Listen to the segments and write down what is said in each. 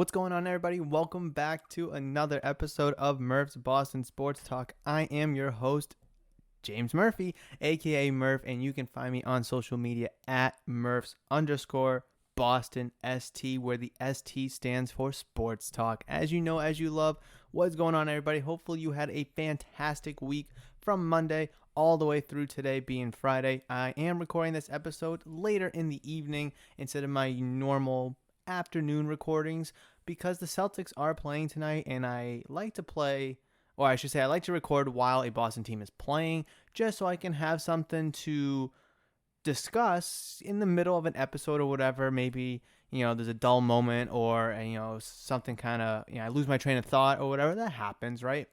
What's going on, everybody? Welcome back to another episode of Murph's Boston Sports Talk. I am your host, James Murphy, aka Murph, and you can find me on social media at Murphs_Boston ST, where the ST stands for Sports Talk. As you know, as you love, what's going on, everybody? Hopefully you had a fantastic week from Monday all the way through today being Friday. I am recording this episode later in the evening instead of my normal afternoon recordings because the Celtics are playing tonight, and I like to play, or I should say I like to record while a Boston team is playing, just so I can have something to discuss in the middle of an episode or whatever. Maybe, there's a dull moment, or, something kind of, I lose my train of thought or whatever. That happens, right?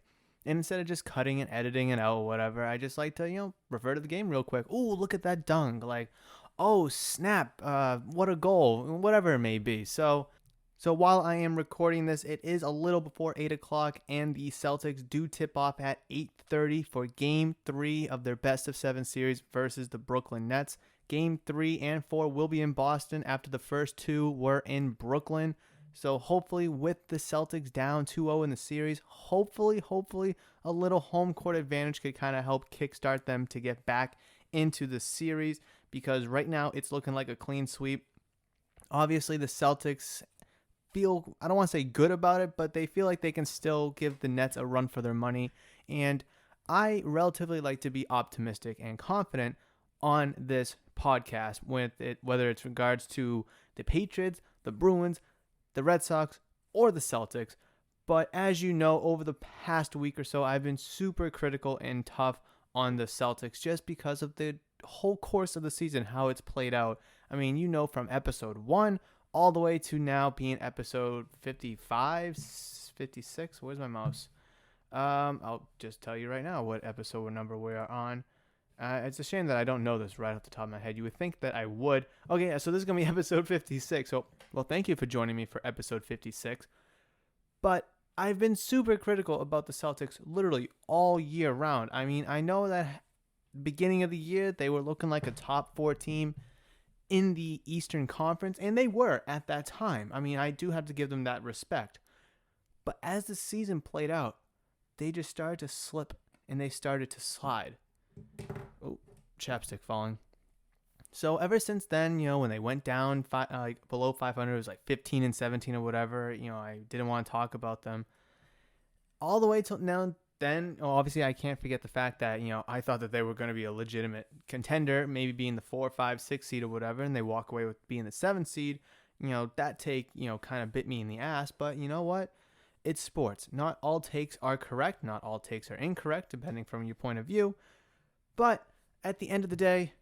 And instead of just cutting and editing it out or whatever, I just like to, refer to the game real quick. Ooh, look at that dunk. Like, oh, snap, what a goal, whatever it may be. So while I am recording this, it is a little before 8 o'clock, and the Celtics do tip off at 8:30 for Game 3 of their best-of-7 series versus the Brooklyn Nets. Game 3 and 4 will be in Boston after the first two were in Brooklyn. So hopefully, with the Celtics down 2-0 in the series, hopefully a little home court advantage could kind of help kickstart them to get back into the series, because right now it's looking like a clean sweep. Obviously, the Celtics feel, I don't want to say good about it, but they feel like they can still give the Nets a run for their money. And I relatively like to be optimistic and confident on this podcast, with it, whether it's regards to the Patriots, the Bruins, the Red Sox, or the Celtics. But as you know, over the past week or so, I've been super critical and tough on the Celtics just because of the whole course of the season, how it's played out. I mean, from episode 1 all the way to now being episode 55, 56. Where's my mouse? I'll just tell you right now what episode number we are on. It's a shame that I don't know this right off the top of my head. You would think that I would. Okay, so this is going to be episode 56. So, well, thank you for joining me for episode 56. But I've been super critical about the Celtics literally all year round. I mean, I know that beginning of the year, they were looking like a top 4 team in the Eastern Conference, and they were at that time. I mean, I do have to give them that respect. But as the season played out, they just started to slip and they started to slide. Oh, chapstick falling. So ever since then, when they went down below 500, it was like 15-17 or whatever. I didn't want to talk about them all the way till now. Then, obviously, I can't forget the fact that, I thought that they were going to be a legitimate contender, maybe being the 4, 5, 6 seed or whatever, and they walk away with being the 7 seed. That take, kind of bit me in the ass. But you know what? It's sports. Not all takes are correct. Not all takes are incorrect, depending from your point of view. But at the end of the day,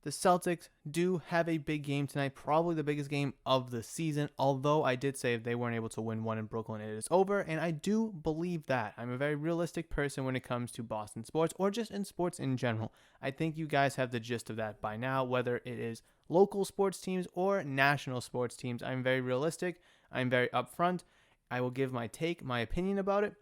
the Celtics do have a big game tonight, probably the biggest game of the season, although I did say if they weren't able to win one in Brooklyn, it is over, and I do believe that. I'm a very realistic person when it comes to Boston sports, or just in sports in general. I think you guys have the gist of that by now, whether it is local sports teams or national sports teams. I'm very realistic. I'm very upfront. I will give my take, my opinion about it.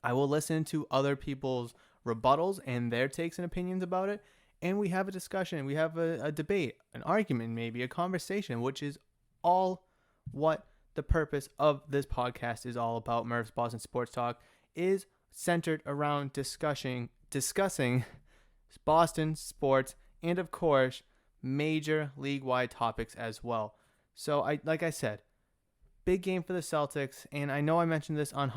I will listen to other people's rebuttals and their takes and opinions about it. And we have a discussion, we have a debate, an argument, maybe a conversation, which is all what the purpose of this podcast is all about. Murph's Boston Sports Talk is centered around discussing Boston sports and, of course, major league-wide topics as well. So, like I said, big game for the Celtics, and I know I mentioned this on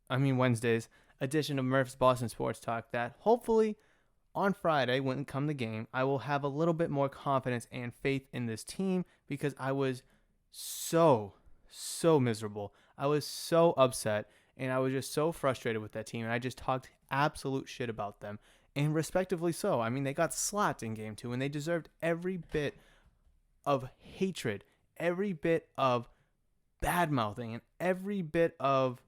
Wednesday's edition of Murph's Boston Sports Talk, that hopefully on Friday, when it comes the game, I will have a little bit more confidence and faith in this team, because I was so miserable. I was so upset, and I was just so frustrated with that team, and I just talked absolute shit about them, and respectively so. I mean, they got slapped in Game 2, and they deserved every bit of hatred, every bit of bad-mouthing, and every bit of,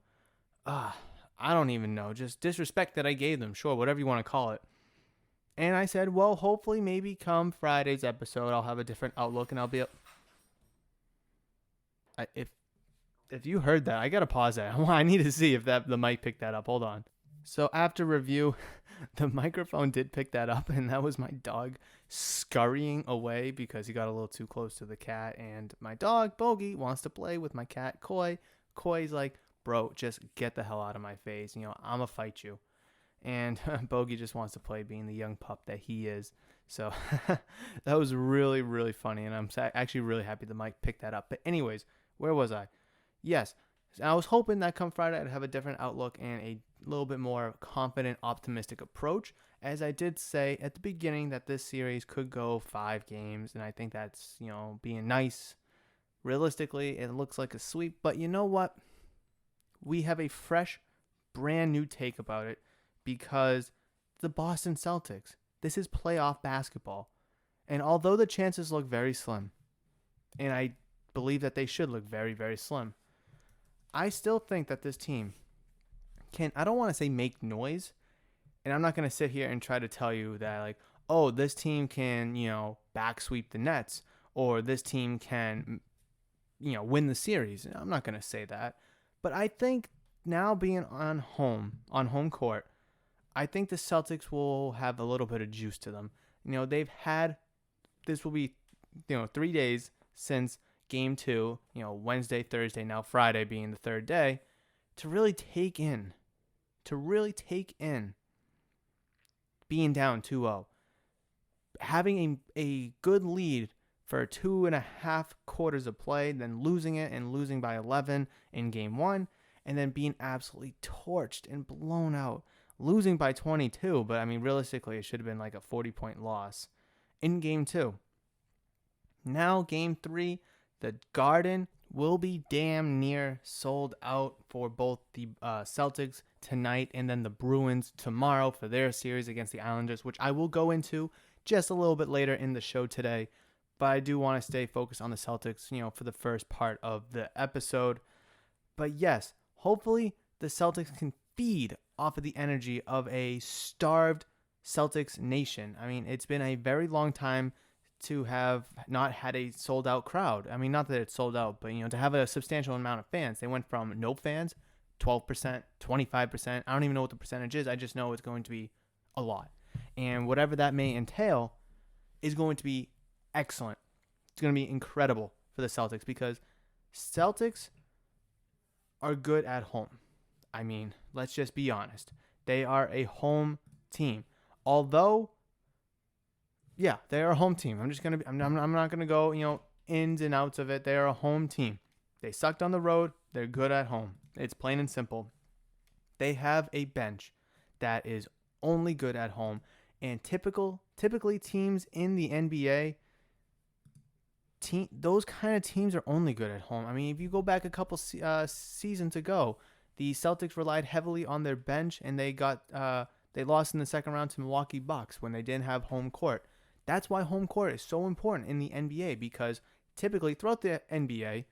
I don't even know, just disrespect that I gave them. Sure, whatever you want to call it. And I said, well, hopefully maybe come Friday's episode, I'll have a different outlook, and I'll be if you heard that, I got to pause that. I need to see if the mic picked that up. Hold on. So after review, the microphone did pick that up, and that was my dog scurrying away because he got a little too close to the cat. And my dog, Bogey, wants to play with my cat, Koi. Koi's like, bro, just get the hell out of my face. I'm going to fight you. And Bogey just wants to play being the young pup that he is. So that was really, really funny. And I'm actually really happy the mic picked that up. But anyways, where was I? Yes, I was hoping that come Friday I'd have a different outlook and a little bit more confident, optimistic approach. As I did say at the beginning that this series could go 5 games, and I think that's, being nice. Realistically, it looks like a sweep, but you know what? We have a fresh, brand new take about it because the Boston Celtics, this is playoff basketball. And although the chances look very slim, and I believe that they should look very, very slim, I still think that this team can, I don't want to say make noise, and I'm not going to sit here and try to tell you that, like, oh, this team can, back sweep the Nets, or this team can, win the series. I'm not going to say that. But I think now being on home court, I think the Celtics will have a little bit of juice to them. They've had, this will be, 3 days since Game 2, Wednesday, Thursday, now Friday being the third day, to really take in being down 2-0. Having a good lead for 2.5 quarters of play, then losing it and losing by 11 in Game 1, and then being absolutely torched and blown out, losing by 22, but I mean, realistically, it should have been like a 40-point loss in Game 2. Now, Game 3, the Garden will be damn near sold out for both the Celtics tonight and then the Bruins tomorrow for their series against the Islanders, which I will go into just a little bit later in the show today. But I do want to stay focused on the Celtics, for the first part of the episode. But yes, hopefully the Celtics can feed off of the energy of a starved Celtics nation. I mean, it's been a very long time to have not had a sold out crowd. I mean, not that it's sold out, but, to have a substantial amount of fans. They went from no fans, 12%, 25%. I don't even know what the percentage is. I just know it's going to be a lot. And whatever that may entail is going to be excellent. It's going to be incredible for the Celtics because Celtics are good at home. I mean, let's just be honest. They are a home team. Although, yeah, they are a home team. I'm not gonna go, ins and outs of it. They are a home team. They sucked on the road. They're good at home. It's plain and simple. They have a bench that is only good at home. And typically teams in the NBA, those kind of teams are only good at home. I mean, if you go back a couple seasons ago, the Celtics relied heavily on their bench, and they lost in the second round to Milwaukee Bucks when they didn't have home court. That's why home court is so important in the NBA, because typically throughout the NBA,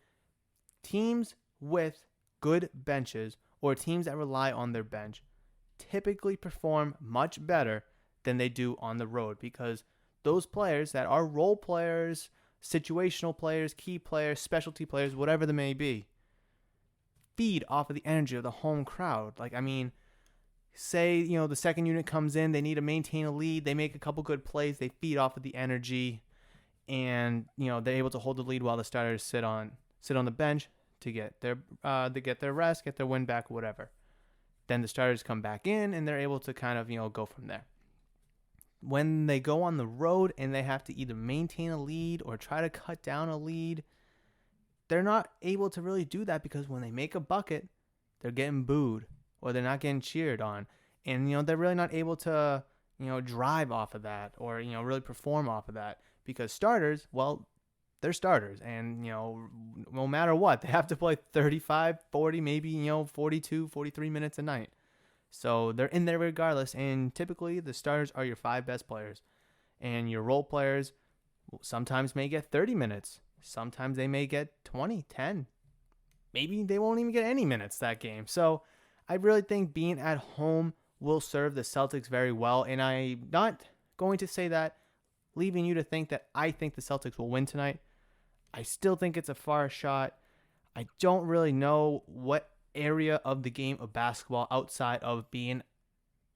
teams with good benches or teams that rely on their bench typically perform much better than they do on the road, because those players that are role players, situational players, key players, specialty players, whatever they may be, feed off of the energy of the home crowd. Like, I mean, say, the second unit comes in, they need to maintain a lead, they make a couple good plays, they feed off of the energy, and, they're able to hold the lead while the starters sit on the bench to get their rest, get their win back, whatever. Then the starters come back in, and they're able to kind of, go from there. When they go on the road and they have to either maintain a lead or try to cut down a lead, they're not able to really do that, because when they make a bucket, they're getting booed or they're not getting cheered on. And, they're really not able to, drive off of that or, really perform off of that, because starters, well, they're starters. And, no matter what, they have to play 35, 40, maybe, 42, 43 minutes a night. So they're in there regardless. And typically the starters are your 5 best players. And your role players sometimes may get 30 minutes. Sometimes they may get 20, 10. Maybe they won't even get any minutes that game. So I really think being at home will serve the Celtics very well. And I'm not going to say that leaving you to think that I think the Celtics will win tonight. I still think it's a far shot. I don't really know what area of the game of basketball outside of being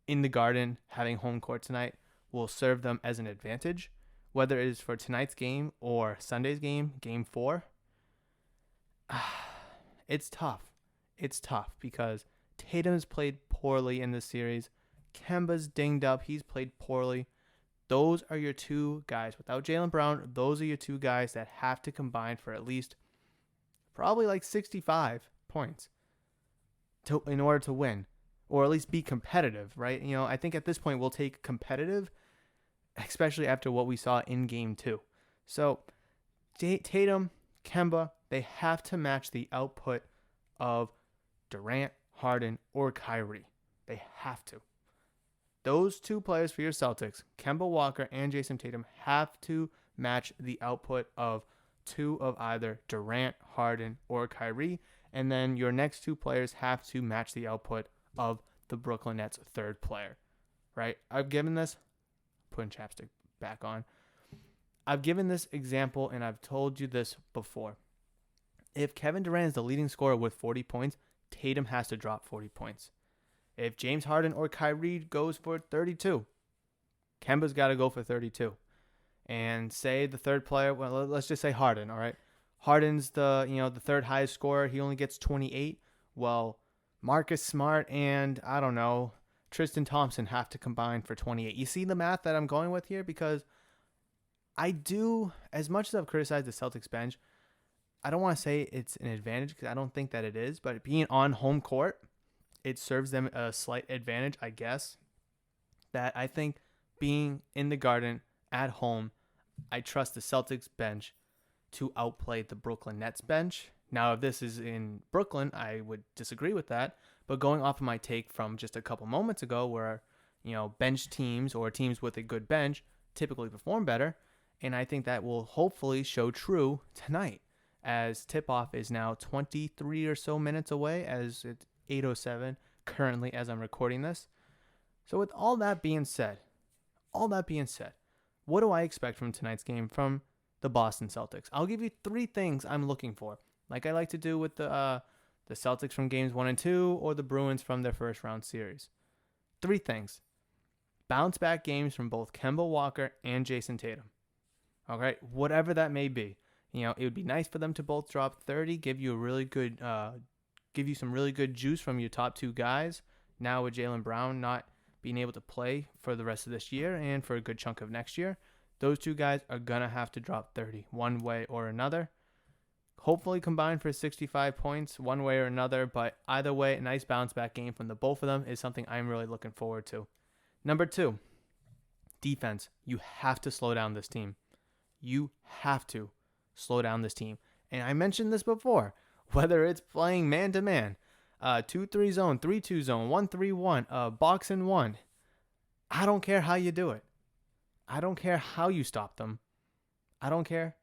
in the Garden having home court tonight will serve them as an advantage, whether it is for tonight's game or Sunday's game, game 4. It's tough. It's tough because Tatum's played poorly in this series. Kemba's dinged up. He's played poorly. Those are your two guys. Without Jaylen Brown, those are your two guys that have to combine for at least probably like 65 points in order to win, or at least be competitive, right? I think at this point we'll take competitive, especially after what we saw in game 2. So Tatum, Kemba, they have to match the output of Durant, Harden, or Kyrie. They have to. Those two players for your Celtics, Kemba Walker and Jason Tatum, have to match the output of two of either Durant, Harden, or Kyrie. And then your next two players have to match the output of the Brooklyn Nets' third player, right? I've given this, putting chapstick back on. I've given this example and I've told you this before. If Kevin Durant is the leading scorer with 40 points, Tatum has to drop 40 points. If James Harden or Kyrie goes for 32, Kemba's got to go for 32. And say the third player, well, let's just say Harden, all right? Harden's the third highest scorer. He only gets 28. Well, Marcus Smart and, I don't know, Tristan Thompson have to combine for 28. You see the math that I'm going with here? Because I do, as much as I've criticized the Celtics bench, I don't want to say it's an advantage because I don't think that it is. But being on home court, it serves them a slight advantage, I guess. That I think being in the Garden at home, I trust the Celtics bench to outplay the Brooklyn Nets bench. Now, if this is in Brooklyn, I would disagree with that. But going off of my take from just a couple moments ago where, bench teams or teams with a good bench typically perform better, and I think that will hopefully show true tonight as tip-off is now 23 or so minutes away as it's 8:07 currently as I'm recording this. So with all that being said, what do I expect from tonight's game from the Boston Celtics? I'll give you 3 things I'm looking for, like I like to do with the Celtics from games 1 and 2 or the Bruins from their first round series. 3 things. Bounce back games from both Kemba Walker and Jason Tatum. Okay, whatever that may be. It would be nice for them to both drop 30, give you some really good juice from your top 2 guys. Now with Jaylen Brown not being able to play for the rest of this year and for a good chunk of next year, those 2 guys are going to have to drop 30 one way or another. Hopefully combine for 65 points one way or another, but either way, a nice bounce back game from the both of them is something I'm really looking forward to. Number 2, defense. You have to slow down this team. You have to slow down this team. And I mentioned this before, whether it's playing man-to-man, 2-3 zone, 3-2 zone, 1-3-1, box and 1. I don't care how you do it. I don't care how you stop them. I don't care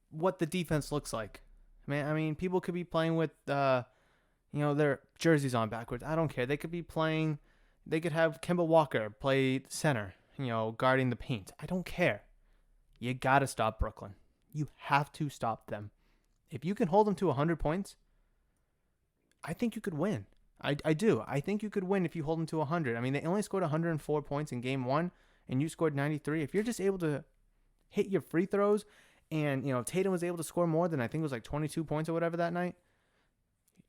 what the defense looks like. I mean, people could be playing with, their jerseys on backwards. I don't care. They could have Kemba Walker play center, guarding the paint. I don't care. You got to stop Brooklyn. You have to stop them. If you can hold them to 100 points, I think you could win. I do. I think you could win if you hold them to 100. I mean, they only scored 104 points in game 1, and you scored 93. If you're just able to hit your free throws, and, Tatum was able to score more than I think it was like 22 points or whatever that night,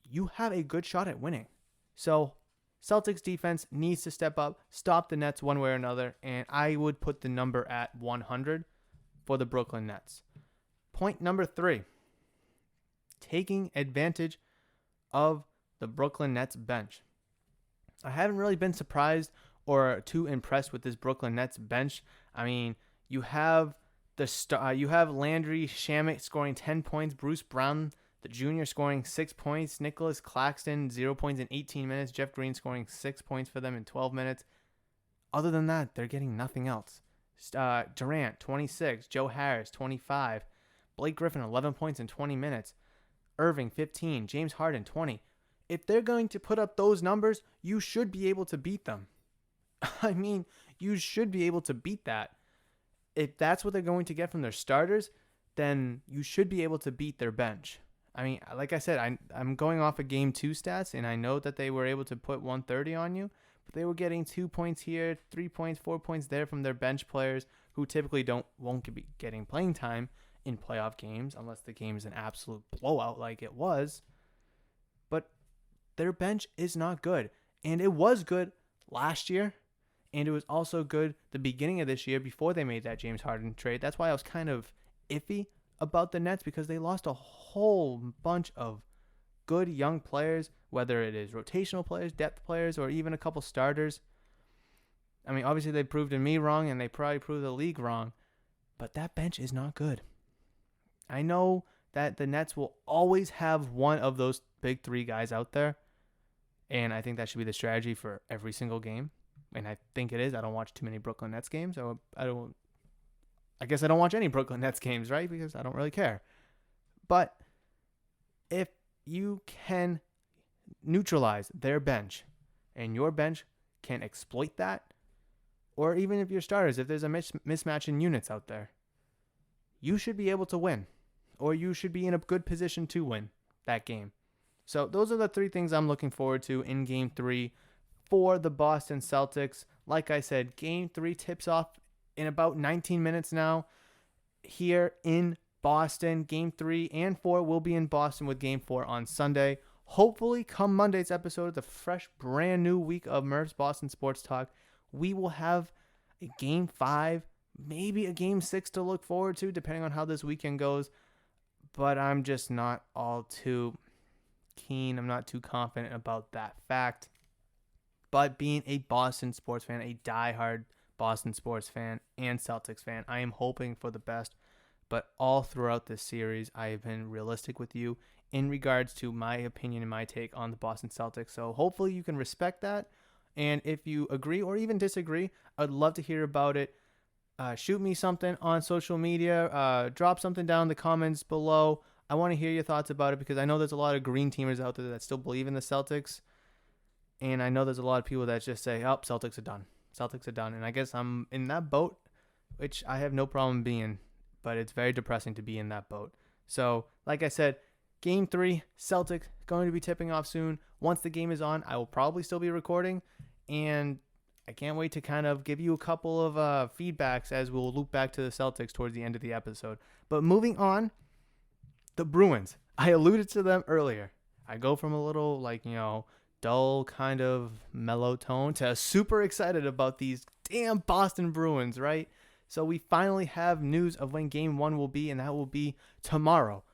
you have a good shot at winning. So Celtics defense needs to step up, stop the Nets one way or another, and I would put the number at 100 for the Brooklyn Nets. Point number 3, taking advantage of the Brooklyn Nets bench. I haven't really been surprised or too impressed with this Brooklyn Nets bench. I mean, you have Landry Shamet scoring 10 points, Bruce Brown the junior scoring 6 points, Nicholas Claxton 0 points in 18 minutes, Jeff Green scoring 6 points for them in 12 minutes. Other than that, they're getting nothing else. Durant 26, Joe Harris 25, Blake Griffin 11 points in 20 minutes, Irving 15, James Harden 20. If they're going to put up those numbers, you should be able to beat them. I mean, you should be able to beat that. If that's what they're going to get from their starters, then you should be able to beat their bench. I mean, like I said, I'm going off of game 2 stats, and I know that they were able to put 130 on you, but they were getting 2 points here, 3 points, 4 points there from their bench players who typically won't be getting playing time in playoff games unless the game is an absolute blowout like it was. But their bench is not good. And it was good last year. And it was also good the beginning of this year before they made that James Harden trade. That's why I was kind of iffy about the Nets, because they lost a whole bunch of good young players, whether it is rotational players, depth players, or even a couple starters. I mean, obviously they proved me wrong, and they probably proved the league wrong, but that bench is not good. I know that the Nets will always have one of those big three guys out there, and I think that should be the strategy for every single game. And I think it is. I don't watch too many Brooklyn Nets games. I guess I don't watch any Brooklyn Nets games, right? Because I don't really care. But if you can neutralize their bench and your bench can exploit that, or even if your starters, if there's a mismatch in units out there, you should be able to win, or you should be in a good position to win that game. So those are the three things I'm looking forward to in Game 3 for the Boston Celtics. Like I said, Game 3 tips off in about 19 minutes now here in Boston. Game 3 and 4 will be in Boston, with Game 4 on Sunday. Hopefully, come Monday's episode of the fresh, brand new week of Murph's Boston Sports Talk, we will have a Game 5, maybe a Game 6 to look forward to, depending on how this weekend goes. But I'm just not all too keen. I'm not too confident about that fact. But being a Boston sports fan, a diehard Boston sports fan and Celtics fan, I am hoping for the best. But all throughout this series, I have been realistic with you in regards to my opinion and my take on the Boston Celtics. So hopefully you can respect that. And if you agree or even disagree, I'd love to hear about it. Shoot me something on social media. Drop something down in the comments below. I want to hear your thoughts about it, because I know there's a lot of green teamers out there that still believe in the Celtics. And I know there's a lot of people that just say, oh, Celtics are done. Celtics are done. And I guess I'm in that boat, which I have no problem being. But it's very depressing to be in that boat. So, like I said, Game 3, Celtics, going to be tipping off soon. Once the game is on, I will probably still be recording. And I can't wait to kind of give you a couple of feedbacks as we'll loop back to the Celtics towards the end of the episode. But moving on, the Bruins. I alluded to them earlier. I go from a little, dull kind of mellow tone to super excited about these damn Boston Bruins, right? So we finally have news of when Game 1 will be, and that will be tomorrow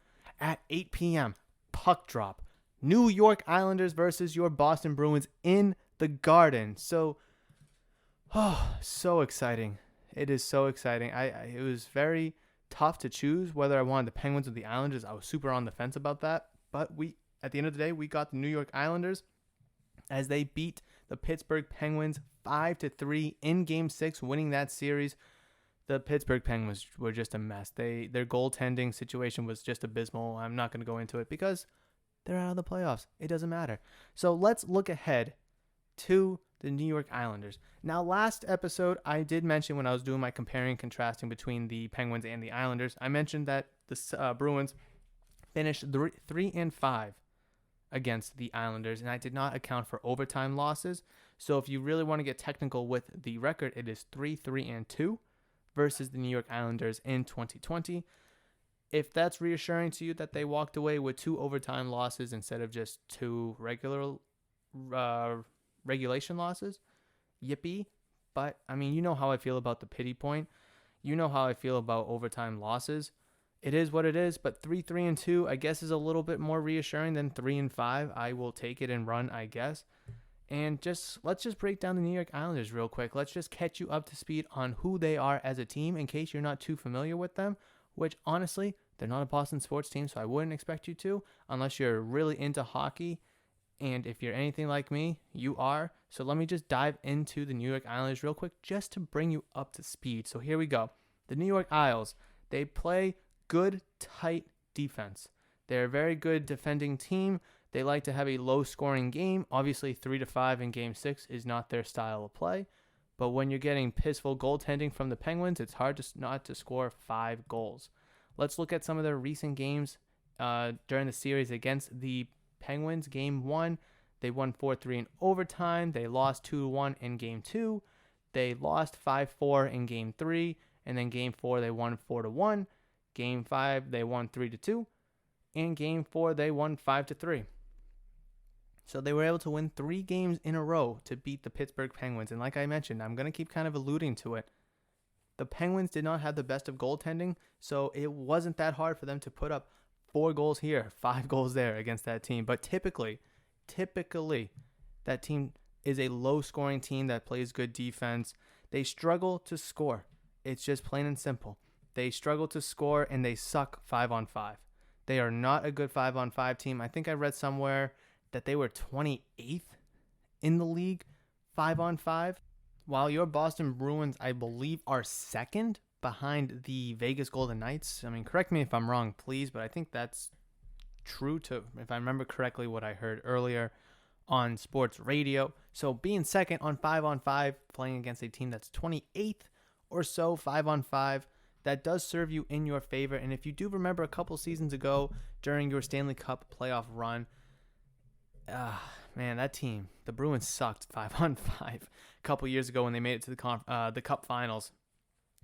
at 8 p.m. Puck drop. New York Islanders versus your Boston Bruins in the Garden. So exciting. It is so exciting. It was very tough to choose whether I wanted the Penguins or the Islanders. I was super on the fence about that. But at the end of the day, we got the New York Islanders as they beat the Pittsburgh Penguins 5-3 in Game 6, winning that series. The Pittsburgh Penguins were just a mess. Their goaltending situation was just abysmal. I'm not going to go into it because they're out of the playoffs. It doesn't matter. So let's look ahead to the New York Islanders. Now, last episode, I did mention when I was doing my comparing and contrasting between the Penguins and the Islanders, I mentioned that the Bruins finished 3-5 against the Islanders, and I did not account for overtime losses. So if you really want to get technical with the record, it is 3-2 versus the New York Islanders in 2020. If that's reassuring to you that they walked away with 2 overtime losses instead of just 2 regular regulation losses, yippee. But, I mean, you know how I feel about the pity point. You know how I feel about overtime losses. It is what it is, but 3-2, I guess, is a little bit more reassuring than 3-5. I will take it and run, I guess. And let's just break down the New York Islanders real quick. Let's just catch you up to speed on who they are as a team in case you're not too familiar with them, which, honestly, they're not a Boston sports team, so I wouldn't expect you to unless you're really into hockey. And if you're anything like me, you are. So let me just dive into the New York Islanders real quick just to bring you up to speed. So here we go. The New York Isles, they play good, tight defense. They're a very good defending team. They like to have a low-scoring game. Obviously, 3-5 in Game 6 is not their style of play. But when you're getting pissful goaltending from the Penguins, it's hard not to score 5 goals. Let's look at some of their recent games during the series against the Penguins. Game 1, They won 4-3 in overtime. They lost 2-1 in Game 2. They lost 5-4 in Game 3. And then Game 4, they won 4-1. Game 5, they won 3-2. In Game 4, they won 5-3. So they were able to win 3 games in a row to beat the Pittsburgh Penguins. And like I mentioned, I'm going to keep kind of alluding to it. The Penguins did not have the best of goaltending, so it wasn't that hard for them to put up 4 goals here, 5 goals there against that team. But typically, that team is a low-scoring team that plays good defense. They struggle to score. It's just plain and simple. They struggle to score, and they suck 5-on-5. They are not a good 5-on-5 team. I think I read somewhere that they were 28th in the league 5-on-5. While your Boston Bruins, I believe, are second behind the Vegas Golden Knights. I mean, correct me if I'm wrong, please, but I think that's true too, if I remember correctly what I heard earlier on sports radio. So being second on 5-on-5, playing against a team that's 28th or so 5-on-5, that does serve you in your favor. And if you do remember a couple seasons ago during your Stanley Cup playoff run, man, that team, the Bruins sucked 5-on-5 a couple years ago when they made it to the Cup Finals.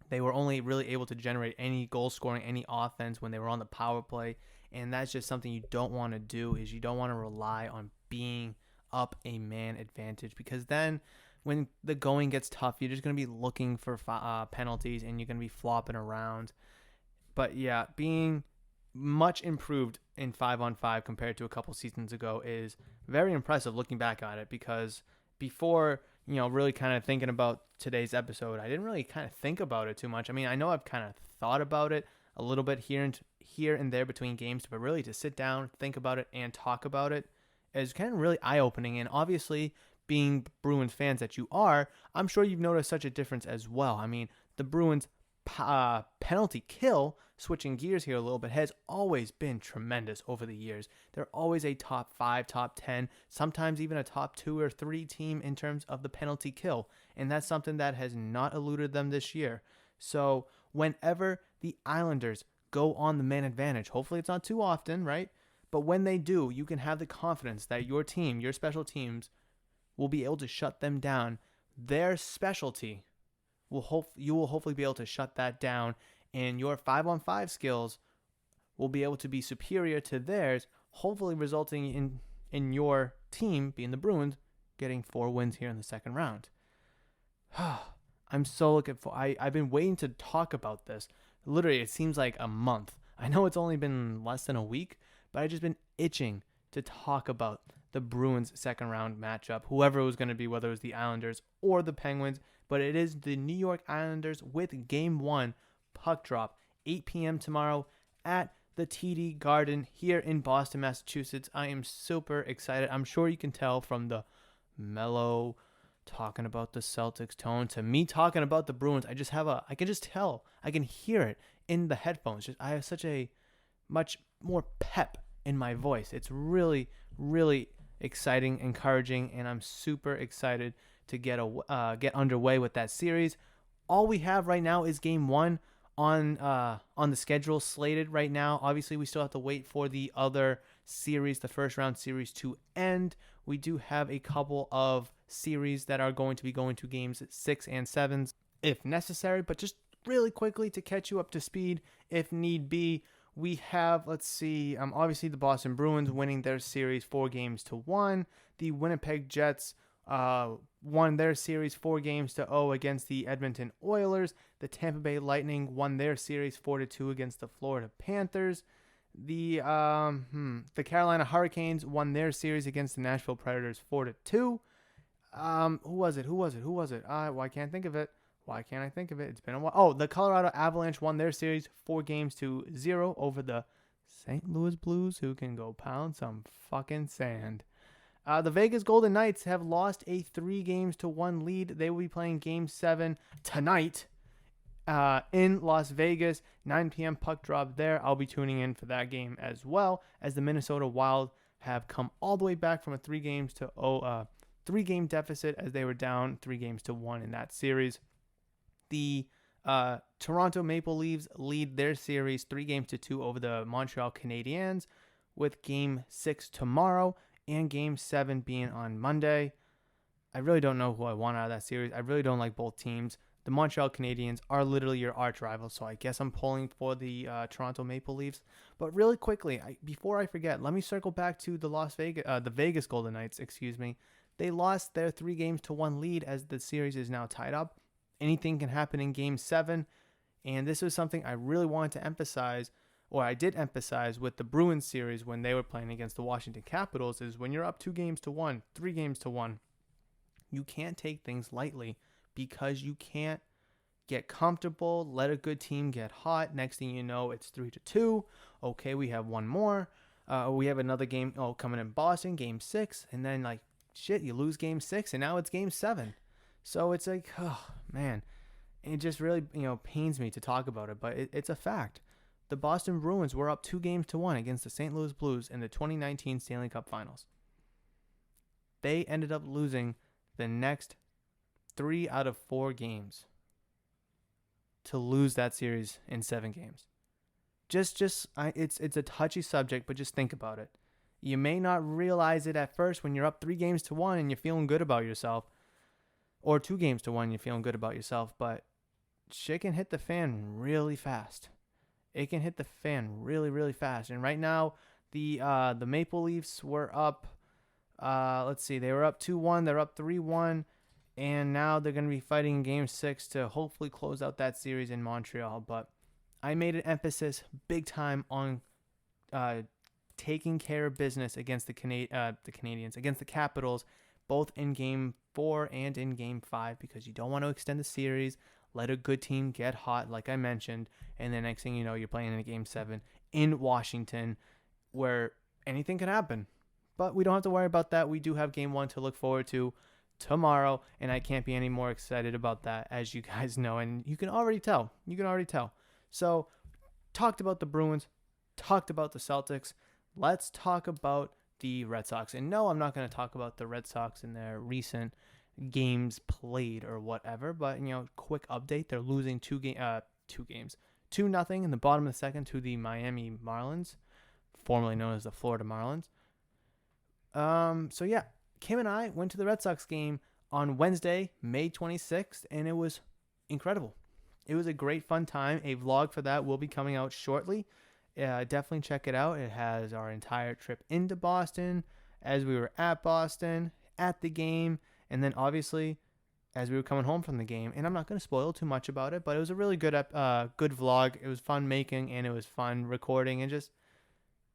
They were only really able to generate any goal scoring, any offense when they were on the power play, and that's just something you don't want to do. Is you don't want to rely on being up a man advantage, because then when the going gets tough, you're just going to be looking for penalties and you're going to be flopping around. But yeah, being much improved in 5-on-5 compared to a couple seasons ago is very impressive looking back at it, because before, really kind of thinking about today's episode, I didn't really kind of think about it too much. I mean, I know I've kind of thought about it a little bit here and there between games, but really to sit down, think about it, and talk about it is kind of really eye-opening. And obviously, being Bruins fans that you are, I'm sure you've noticed such a difference as well. I mean, the Bruins penalty kill, switching gears here a little bit, has always been tremendous over the years. They're always a top 5, top 10, sometimes even a top 2 or 3 team in terms of the penalty kill, and that's something that has not eluded them this year. So whenever the Islanders go on the man advantage, hopefully it's not too often, right? But when they do, you can have the confidence that your team, your special teams, will be able to shut them down. Their specialty you will hopefully be able to shut that down, and your 5-on-5 skills will be able to be superior to theirs, hopefully resulting in your team, being the Bruins, getting 4 wins here in the second round. I'm so looking for. I've been waiting to talk about this. Literally, it seems like a month. I know it's only been less than a week, but I've just been itching to talk about the Bruins second round matchup, whoever it was going to be, whether it was the Islanders or the Penguins. But it is the New York Islanders with Game 1 puck drop, 8 p.m. tomorrow at the TD Garden here in Boston, Massachusetts. I am super excited. I'm sure you can tell from the mellow talking about the Celtics tone to me talking about the Bruins. I can just tell. I can hear it in the headphones. I have such a much more pep in my voice. It's really, really exciting, encouraging, and I'm super excited to get underway with that series. All we have right now is Game 1 on the schedule slated right now. Obviously, we still have to wait for the other series, the first round series, to end. We do have a couple of series that are going to be going to games 6 and 7 if necessary, but just really quickly to catch you up to speed if need be. We have, obviously the Boston Bruins winning their series 4-1. The Winnipeg Jets won their series 4-0 against the Edmonton Oilers. The Tampa Bay Lightning won their series 4-2 against the Florida Panthers. The Carolina Hurricanes won their series against the Nashville Predators 4-2. Who was it? Why can't I think of it? It's been a while. Oh, the Colorado Avalanche won their series 4-0 over the St. Louis Blues, who can go pound some fucking sand. The Vegas Golden Knights have lost a 3-1 lead. They will be playing Game 7 tonight in Las Vegas. 9 p.m. puck drop there. I'll be tuning in for that game as well, as the Minnesota Wild have come all the way back from a 3-game deficit, as they were down 3-1 in that series. The Toronto Maple Leafs lead their series 3-2 over the Montreal Canadiens, with Game 6 tomorrow and Game 7 being on Monday. I really don't know who I want out of that series. I really don't like both teams. The Montreal Canadiens are literally your arch rivals, so I guess I'm pulling for the Toronto Maple Leafs. But really quickly, before I forget, let me circle back to the Vegas Golden Knights. Excuse me. They lost their 3-1 lead as the series is now tied up. Anything can happen in Game 7, and this was something I really wanted to emphasize, or I did emphasize with the Bruins series when they were playing against the Washington Capitals, is when you're up 2-1, 3-1, you can't take things lightly because you can't get comfortable, let a good team get hot. Next thing you know, it's 3-2. Okay, we have one more. We have another game coming in Boston, Game 6, and then like shit, you lose Game 6, and now it's Game 7. So it's like, oh man, it just really pains me to talk about it, but it's a fact. The Boston Bruins were up 2-1 against the St. Louis Blues in the 2019 Stanley Cup Finals. They ended up losing the next 3 out of 4 games to lose that series in 7 games. It's a touchy subject, but just think about it. You may not realize it at first when you're up 3-1 and you're feeling good about yourself, or 2-1 and you're feeling good about yourself, but shit can hit the fan really fast. It can hit the fan really, really fast. And right now, the Maple Leafs were up. They were up 2-1. They're up 3-1. And now they're going to be fighting in Game 6 to hopefully close out that series in Montreal. But I made an emphasis big time on taking care of business against the Canadiens, against the Capitals, both in Game 4 and in Game 5, because you don't want to extend the series, let a good team get hot, like I mentioned, and then next thing you know, you're playing in a Game 7 in Washington where anything can happen. But we don't have to worry about that. We do have Game 1 to look forward to tomorrow, and I can't be any more excited about that, as you guys know, and you can already tell. So, talked about the Bruins, talked about the Celtics. Let's talk about the Red Sox. And no, I'm not going to talk about the Red Sox in their recent games played or whatever, but quick update. They're losing 2-0 in the bottom of the second to the Miami Marlins, formerly known as the Florida Marlins. So yeah, Kim and I went to the Red Sox game on Wednesday, May 26th, and it was incredible. It was a great fun time. A vlog for that will be coming out shortly. Definitely check it out. It has our entire trip into Boston, as we were at Boston, at the game, and then obviously as we were coming home from the game. And I'm not going to spoil too much about it, but it was a really good vlog. It was fun making, and it was fun recording, and just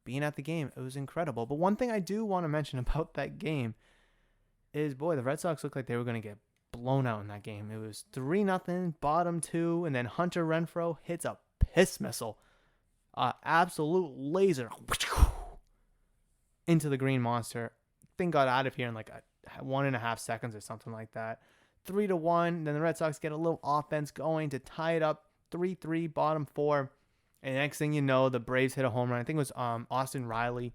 being at the game. It was incredible. But one thing I do want to mention about that game is, boy, the Red Sox looked like they were going to get blown out in that game. It was 3-0, bottom 2, and then Hunter Renfroe hits a piss missile. Absolute laser into the Green Monster. Thing got out of here in like 1.5 seconds or something like that. 3-1. Then the Red Sox get a little offense going to tie it up 3-3, bottom 4. And next thing you know, the Braves hit a home run. I think it was Austin Riley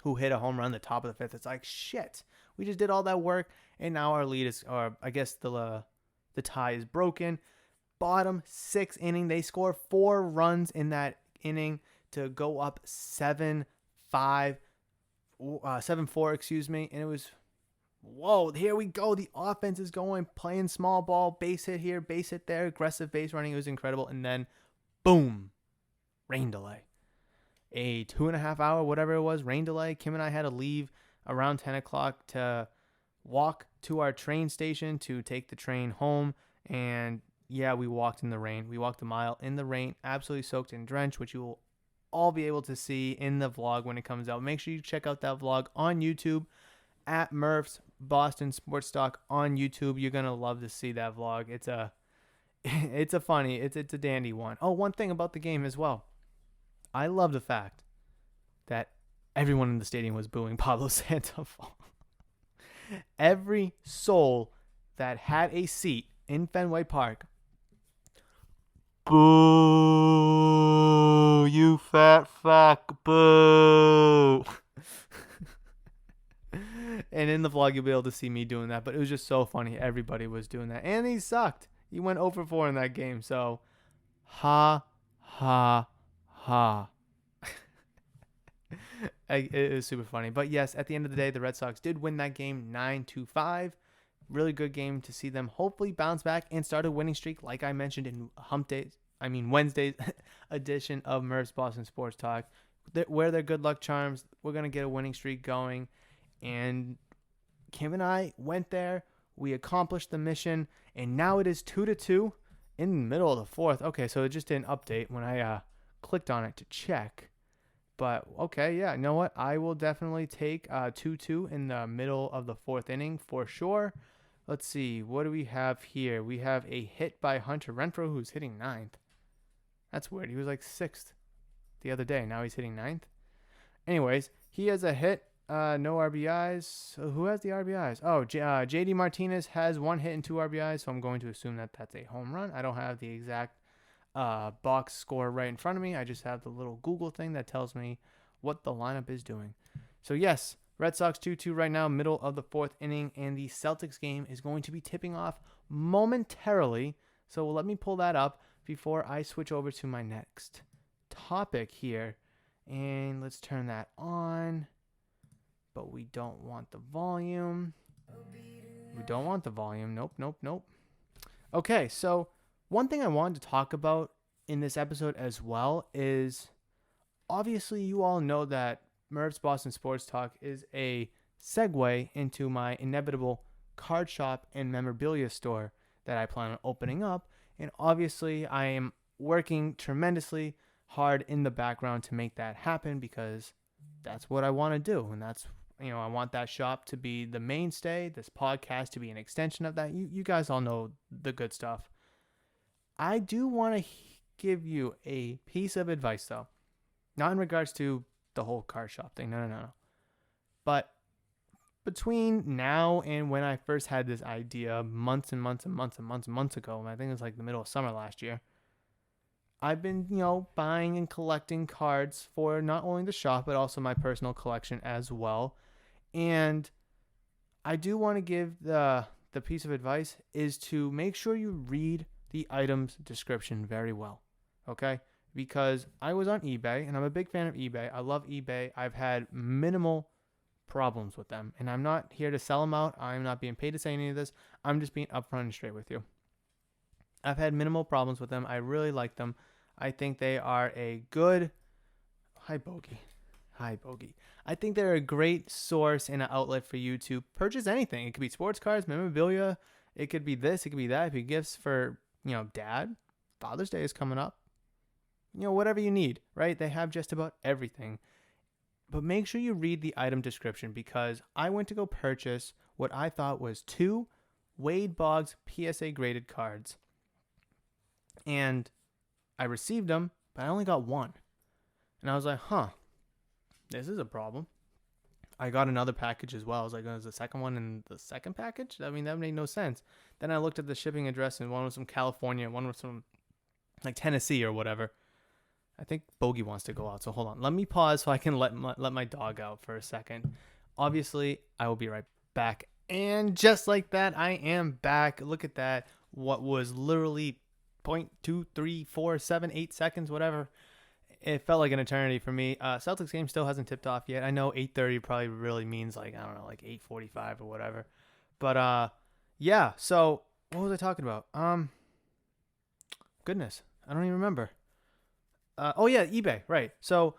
who hit a home run the top of the 5th. It's like, shit. We just did all that work, and now our lead is, or I guess the tie is broken. Bottom 6 inning, they score 4 runs in that inning to go up 7-4, excuse me. And it was, whoa, here we go. The offense is going, playing small ball, base hit here, base hit there, aggressive base running. It was incredible. And then, boom, rain delay. A 2.5 hour, whatever it was, rain delay. Kim and I had to leave around 10 o'clock to walk to our train station to take the train home. And yeah, we walked in the rain. We walked a mile in the rain, absolutely soaked and drenched, which you will all be able to see in the vlog when it comes out. Make sure you check out that vlog on YouTube at Murph's Boston Sports Talk on YouTube. You're going to love to see that vlog. It's a dandy one. Oh, one thing about the game as well. I love the fact that everyone in the stadium was booing Pablo Sandoval. Every soul that had a seat in Fenway Park, boo, you fat fuck, boo. And in the vlog, you'll be able to see me doing that. But it was just so funny. Everybody was doing that. And he sucked. He went 0-4 in that game. So, ha, ha, ha. It was super funny. But yes, at the end of the day, the Red Sox did win that game 9-5. Really good game to see them hopefully bounce back and start a winning streak, like I mentioned in Wednesday's edition of Murph's Boston Sports Talk. Where their good luck charms, we're going to get a winning streak going. And Kim and I went there. We accomplished the mission. And now it is 2-2 in the middle of the fourth. Okay, so it just didn't update when I clicked on it to check. But, okay, yeah, you know what? I will definitely take 2-2 in the middle of the fourth inning for sure. Let's see. What do we have here? We have a hit by Hunter Renfroe, who's hitting ninth. That's weird. He was like sixth the other day. Now he's hitting ninth. Anyways, he has a hit. No RBIs. So who has the RBIs? Oh, JD Martinez has 1 hit and 2 RBIs, so I'm going to assume that that's a home run. I don't have the exact box score right in front of me. I just have the little Google thing that tells me what the lineup is doing. So yes, Red Sox 2-2 right now, middle of the fourth inning, and the Celtics game is going to be tipping off momentarily. So let me pull that up before I switch over to my next topic here. And let's turn that on. But we don't want the volume. We don't want the volume. Nope. Okay, so one thing I wanted to talk about in this episode as well is, obviously you all know that Murph's Boston Sports Talk is a segue into my inevitable card shop and memorabilia store that I plan on opening up. And obviously I am working tremendously hard in the background to make that happen, because that's what I want to do. And that's, I want that shop to be the mainstay, this podcast to be an extension of that. You guys all know the good stuff. I do want to give you a piece of advice, though. Not in regards to the whole card shop thing. No. But between now and when I first had this idea months ago, I think it was like the middle of summer last year, I've been, buying and collecting cards for not only the shop, but also my personal collection as well. And I do want to give the piece of advice is to make sure you read the item's description very well. Okay? Because I was on eBay, and I'm a big fan of eBay. I love eBay. I've had minimal problems with them, and I'm not here to sell them out. I'm not being paid to say any of this. I'm just being upfront and straight with you. I've had minimal problems with them. I really like them. I think they are a good... Hi, Bogey. I think they're a great source and an outlet for you to purchase anything. It could be sports cards, memorabilia. It could be this. It could be that. It could be gifts for, Dad. Father's Day is coming up. Whatever you need, right? They have just about everything. But make sure you read the item description, because I went to go purchase what I thought was 2 Wade Boggs PSA graded cards. And I received them, but I only got 1. And I was like, this is a problem. I got another package as well. I was like, there's the second one in the second package? I mean, that made no sense. Then I looked at the shipping address, and one was from California, one was from like Tennessee or whatever. I think Bogey wants to go out, so hold on. Let me pause so I can let my dog out for a second. Obviously, I will be right back. And just like that, I am back. Look at that. What was literally 0.23478 seconds, whatever. It felt like an eternity for me. Celtics game still hasn't tipped off yet. I know 8:30 probably really means like 8:45 or whatever. But yeah. So what was I talking about? Goodness, I don't even remember. Oh yeah, eBay, right. So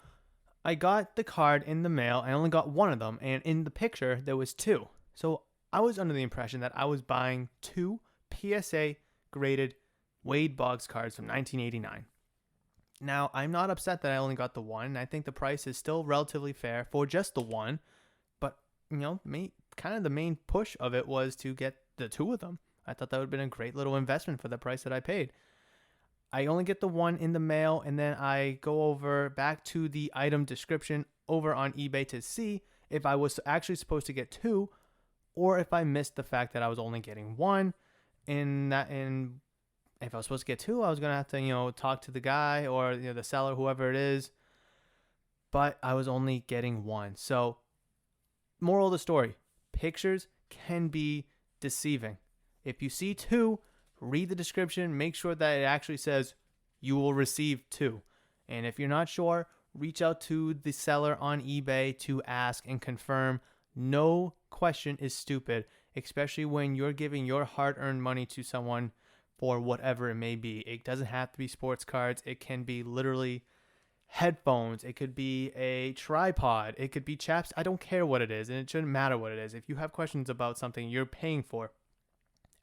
I got the card in the mail. I only got 1 of them, and in the picture there was 2. So I was under the impression that I was buying 2 PSA graded Wade Boggs cards from 1989. Now, I'm not upset that I only got the 1. I think the price is still relatively fair for just the 1. But, kind of the main push of it was to get the 2 of them. I thought that would have been a great little investment for the price that I paid. I only get the 1 in the mail, and then I go over back to the item description over on eBay to see if I was actually supposed to get 2, or if I missed the fact that I was only getting 1. And if I was supposed to get 2, I was going to have to, talk to the guy or the seller, whoever it is. But I was only getting 1. So, moral of the story, pictures can be deceiving. If you see 2, read the description. Make sure that it actually says you will receive 2. And if you're not sure, reach out to the seller on eBay to ask and confirm. No question is stupid, especially when you're giving your hard-earned money to someone for whatever it may be. It doesn't have to be sports cards. It can be literally headphones. It could be a tripod. It could be chaps. I don't care what it is, and it shouldn't matter what it is. If you have questions about something you're paying for,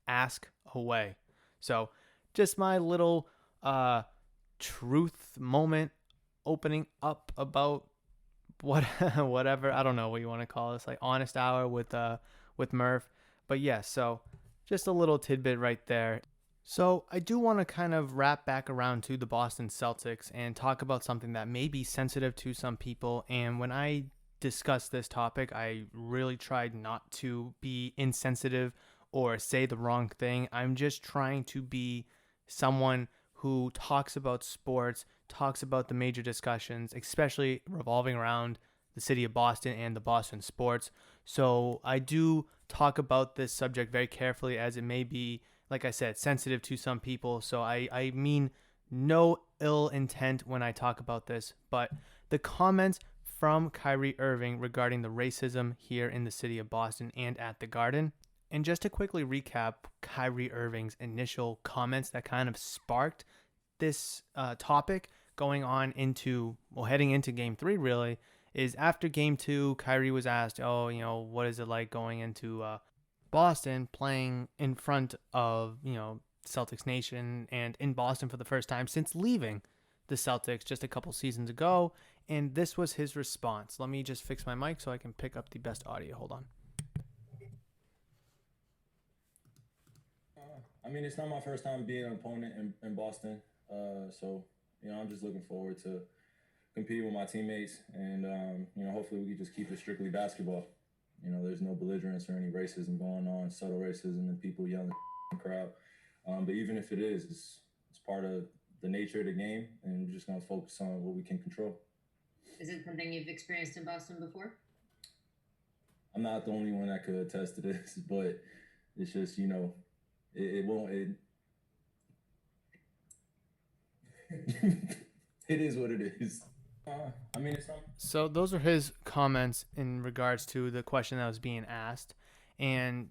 ask away. So just my little truth moment opening up about whatever, I don't know what you want to call this, like honest hour with Murph. But yeah, so just a little tidbit right there. So I do want to kind of wrap back around to the Boston Celtics and talk about something that may be sensitive to some people. And when I discuss this topic, I really tried not to be insensitive or say the wrong thing. I'm just trying to be someone who talks about sports, talks about the major discussions, especially revolving around the city of Boston and the Boston sports. So I do talk about this subject very carefully, as it may be, like I said, sensitive to some people. So I mean no ill intent when I talk about this. But the comments from Kyrie Irving regarding the racism here in the city of Boston and at the Garden. And just to quickly recap Kyrie Irving's initial comments that kind of sparked this topic going on into, well, heading into game 3 really, is after game 2, Kyrie was asked, what is it like going into Boston, playing in front of, Celtics Nation and in Boston for the first time since leaving the Celtics just a couple seasons ago. And this was his response. Let me just fix my mic so I can pick up the best audio. Hold on. I mean, it's not my first time being an opponent in Boston. So, I'm just looking forward to competing with my teammates. And, hopefully we can just keep it strictly basketball. There's no belligerence or any racism going on, subtle racism and people yelling in the crowd. But even if it is, it's part of the nature of the game. And we're just going to focus on what we can control. Is it something you've experienced in Boston before? I'm not the only one that could attest to this, but it's just, it won't. It is what it is. It's not. So those are his comments in regards to the question that was being asked, and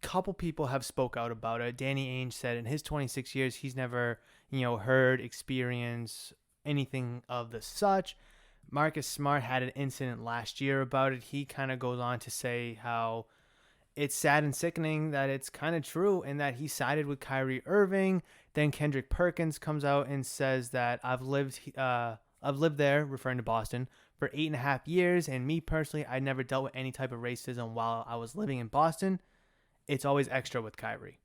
a couple people have spoke out about it. Danny Ainge said in his 26 years he's never, heard, experienced anything of the such. Marcus Smart had an incident last year about it. He kind of goes on to say how it's sad and sickening that it's kind of true and that he sided with Kyrie Irving. Then Kendrick Perkins comes out and says that I've lived there, referring to Boston, for 8.5 years. And me personally, I never dealt with any type of racism while I was living in Boston. It's always extra with Kyrie.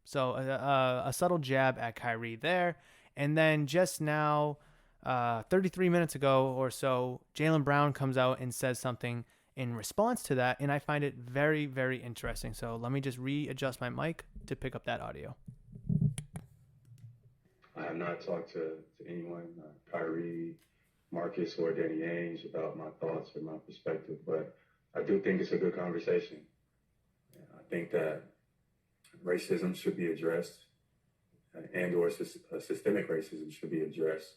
So a subtle jab at Kyrie there. And then just now, 33 minutes ago or so, Jaylen Brown comes out and says something in response to that, and I find it very, very interesting. So let me just readjust my mic to pick up that audio. I have not talked to anyone, Kyrie, Marcus, or Danny Ainge about my thoughts or my perspective, but I do think it's a good conversation. I think that racism should be addressed, and or systemic racism should be addressed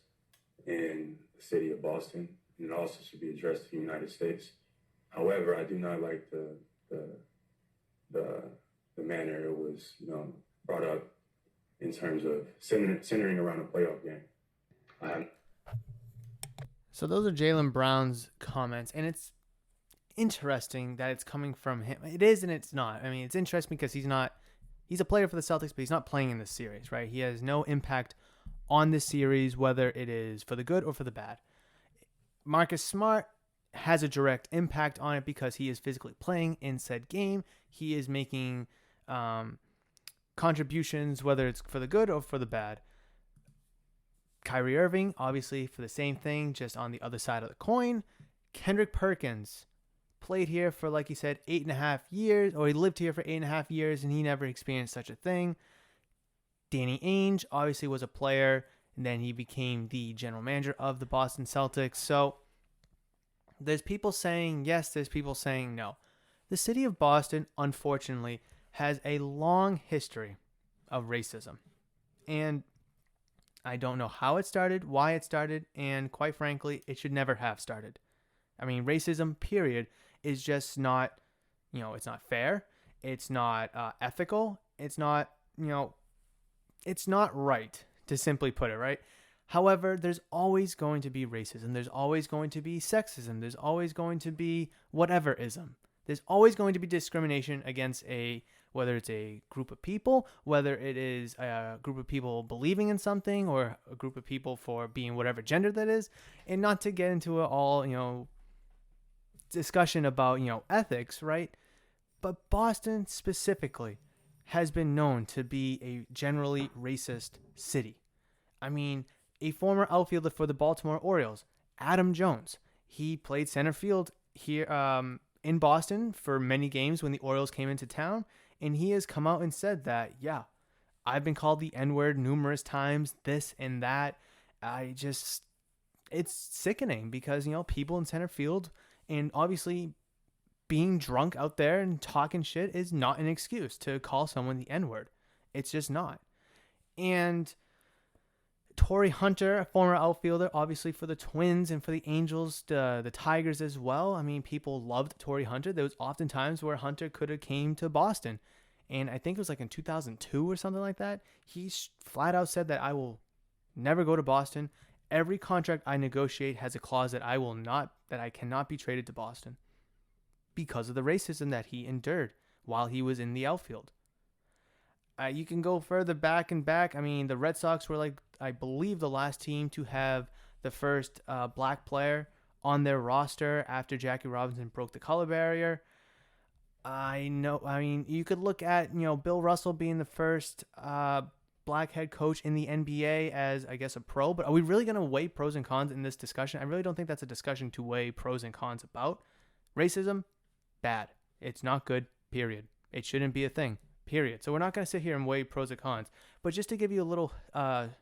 in the city of Boston, and it also should be addressed in the United States. However, I do not like the manner it was, brought up in terms of centering around a playoff game. So those are Jaylen Brown's comments, and it's interesting that it's coming from him. It is and it's not. I mean, it's interesting because he's a player for the Celtics, but he's not playing in this series, right? He has no impact on this series, whether it is for the good or for the bad. Marcus Smart has a direct impact on it because he is physically playing in said game. He is making contributions, whether it's for the good or for the bad. Kyrie Irving, obviously for the same thing, just on the other side of the coin. Kendrick Perkins played here for, like he said, 8.5 years, or he lived here for 8.5 years, and he never experienced such a thing. Danny Ainge obviously was a player, and then he became the general manager of the Boston Celtics. So there's people saying yes, there's people saying no. The city of Boston, unfortunately, has a long history of racism. And I don't know how it started, why it started, and quite frankly, it should never have started. I mean, racism, period, is just not, it's not fair. It's not ethical. It's not, it's not right, to simply put it, right? However, there's always going to be racism. There's always going to be sexism. There's always going to be whateverism. There's always going to be discrimination against whether it's a group of people, whether it is a group of people believing in something, or a group of people for being whatever gender that is. And not to get into it all, discussion about, ethics, right? But Boston specifically has been known to be a generally racist city. I mean, a former outfielder for the Baltimore Orioles, Adam Jones, he played center field here in Boston for many games when the Orioles came into town, and he has come out and said that, yeah, I've been called the N-word numerous times, this and that. It's sickening because, people in center field, and obviously being drunk out there and talking shit is not an excuse to call someone the N-word. It's just not. And Torrey Hunter, a former outfielder, obviously for the Twins and for the Angels, the Tigers as well. I mean, people loved Torrey Hunter. There was often times where Hunter could have came to Boston. And I think it was like in 2002 or something like that. He flat out said that I will never go to Boston. Every contract I negotiate has a clause that I cannot be traded to Boston because of the racism that he endured while he was in the outfield. You can go further back and back. I mean, the Red Sox were I believe the last team to have the first black player on their roster after Jackie Robinson broke the color barrier. You could look at, Bill Russell being the first black head coach in the NBA as, I guess, a pro. But are we really going to weigh pros and cons in this discussion? I really don't think that's a discussion to weigh pros and cons about. Racism, bad. It's not good, period. It shouldn't be a thing, period. So we're not going to sit here and weigh pros and cons. But just to give you a little